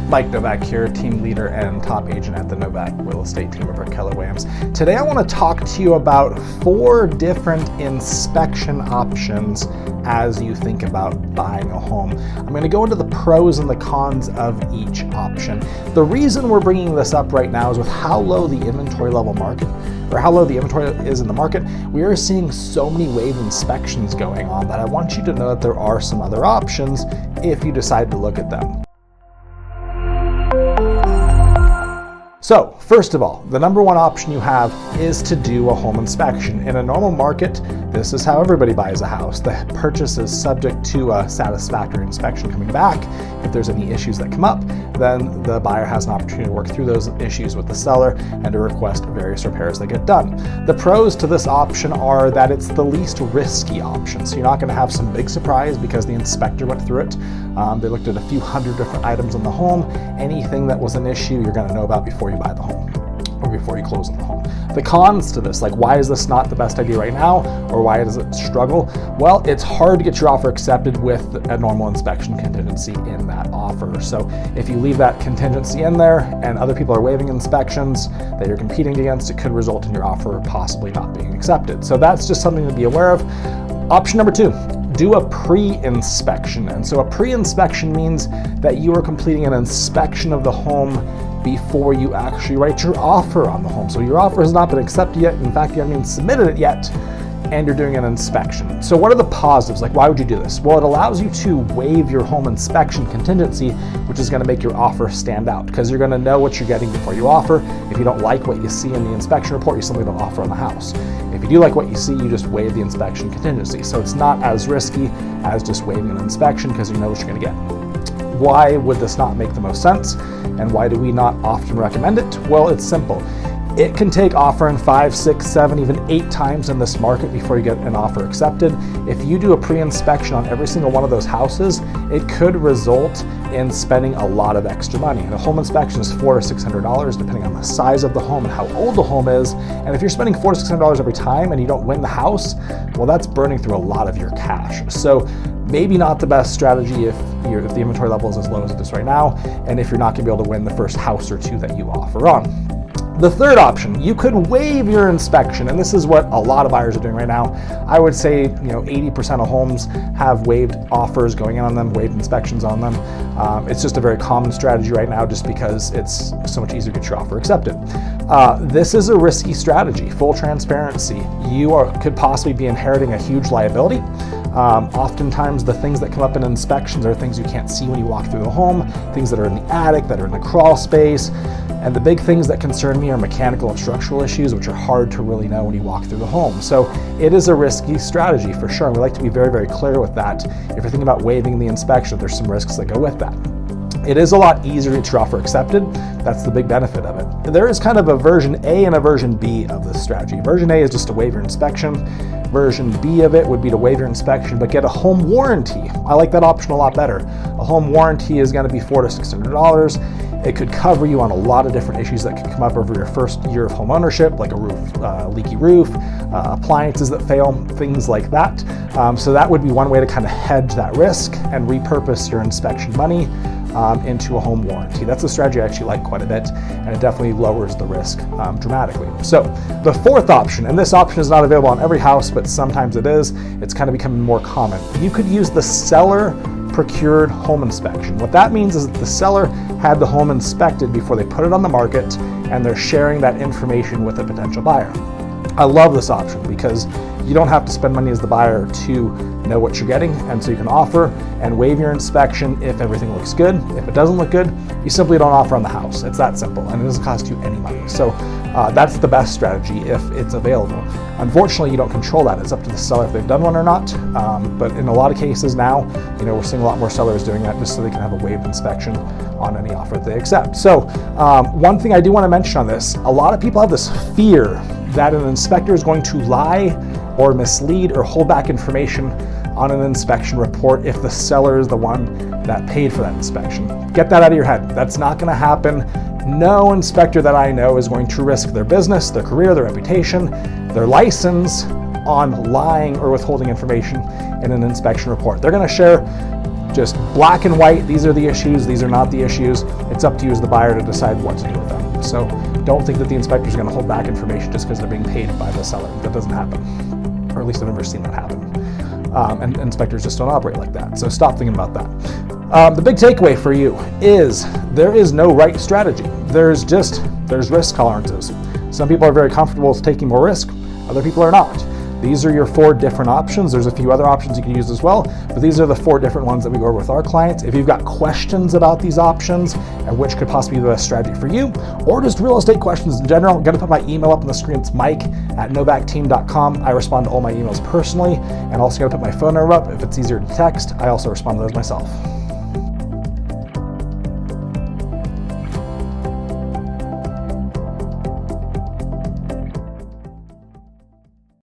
Mike Novak here, team leader and top agent at the Novak Real Estate team over at Keller Williams. Today I want to talk to you about 4 different inspection options as you think about buying a home. I'm going to go into the pros and the cons of each option. The reason we're bringing this up right now is with how low the inventory level market, or how low the inventory is in the market, we are seeing so many waive inspections going on that I want you to know that there are some other options if you decide to look at them. So, first of all, the number one option you have is to do a home inspection. In a normal market, this is how everybody buys a house. The purchase is subject to a satisfactory inspection coming back. If there's any issues that come up, then the buyer has an opportunity to work through those issues with the seller and to request various repairs that get done. The pros to this option are that it's the least risky option. So you're not going to have some big surprise because the inspector went through it. They looked at a few hundred different items in the home. Anything that was an issue, you're going to know about before you buy the home or before you close on the home. The cons to this, like why is this not the best idea right now, or why does it struggle? Well, it's hard to get your offer accepted with a normal inspection contingency in that offer. So if you leave that contingency in there and other people are waiving inspections that you're competing against, it could result in your offer possibly not being accepted. So that's just something to be aware of. Option number 2, do a pre-inspection. And so a pre-inspection means that you are completing an inspection of the home before you actually write your offer on the home. So your offer has not been accepted yet. In fact, you haven't even submitted it yet, and you're doing an inspection. So what are the positives? Like, why would you do this? Well, it allows you to waive your home inspection contingency, which is going to make your offer stand out because you're going to know what you're getting before you offer. If you don't like what you see in the inspection report, you simply don't offer on the house. If you do like what you see, you just waive the inspection contingency. So it's not as risky as just waiving an inspection because you know what you're going to get. Why would this not make the most sense? And why do we not often recommend it? Well, it's simple. It can take offering 5, 6, 7, even 8 times in this market before you get an offer accepted. If you do a pre-inspection on every single one of those houses, it could result in spending a lot of extra money. And a home inspection is $400 to $600 depending on the size of the home and how old the home is. And if you're spending $400 to $600 every time and you don't win the house, well, that's burning through a lot of your cash. So maybe not the best strategy if the inventory level is as low as it is right now, and if you're not going to be able to win the first house or 2 that you offer on. The third option, you could waive your inspection, and this is what a lot of buyers are doing right now. I would say 80% of homes have waived offers going in on them, waived inspections on them. It's just a very common strategy right now just because it's so much easier to get your offer accepted. This is a risky strategy, full transparency. You could possibly be inheriting a huge liability. Oftentimes the things that come up in inspections are things you can't see when you walk through the home, things that are in the attic, that are in the crawl space. And the big things that concern me are mechanical and structural issues, which are hard to really know when you walk through the home. So it is a risky strategy for sure. And we like to be very, very clear with that. If you're thinking about waiving the inspection, there's some risks that go with that. It is a lot easier to get your offer accepted. That's the big benefit of it. There is kind of a version A and a version B of this strategy. Version A is just to waive your inspection. Version B of it would be to waive your inspection, but get a home warranty. I like that option a lot better. A home warranty is going to be $400 to $600. It could cover you on a lot of different issues that could come up over your first year of home ownership, like a roof, leaky roof, appliances that fail, things like that. So that would be one way to kind of hedge that risk and repurpose your inspection money into a home warranty. That's a strategy I actually like quite a bit, and it definitely lowers the risk dramatically. So the fourth option, and this option is not available on every house, but sometimes it is, it's kind of becoming more common. You could use the Seller-Procured home inspection. What that means is that the seller had the home inspected before they put it on the market, and they're sharing that information with a potential buyer. I love this option because you don't have to spend money as the buyer to know what you're getting, and so you can offer and waive your inspection if everything looks good. If it doesn't look good, you simply don't offer on the house. It's that simple, and it doesn't cost you any money. So that's the best strategy if it's available. Unfortunately, you don't control that. It's up to the seller if they've done one or not. But in a lot of cases now, we're seeing a lot more sellers doing that just so they can have a waived inspection on any offer that they accept. So one thing I do want to mention on this, a lot of people have this fear that an inspector is going to lie or mislead or hold back information on an inspection report if the seller is the one that paid for that inspection. Get that out of your head. That's not going to happen. No inspector that I know is going to risk their business, their career, their reputation, their license on lying or withholding information in an inspection report. They're going to share just black and white. These are the issues, these are not the issues. It's up to you as the buyer to decide what to do with them. So don't think that the inspector is going to hold back information just because they're being paid by the seller. That doesn't happen, or at least I've never seen that happen. And inspectors just don't operate like that. So stop thinking about that. The big takeaway for you is there is no right strategy. There's risk tolerances. Some people are very comfortable with taking more risk. Other people are not. These are your 4 different options. There's a few other options you can use as well, but these are the 4 different ones that we go over with our clients. If you've got questions about these options and which could possibly be the best strategy for you, or just real estate questions in general, I'm going to put my email up on the screen. It's mike@novacteam.com. I respond to all my emails personally, and also going to put my phone number up. If it's easier to text, I also respond to those myself.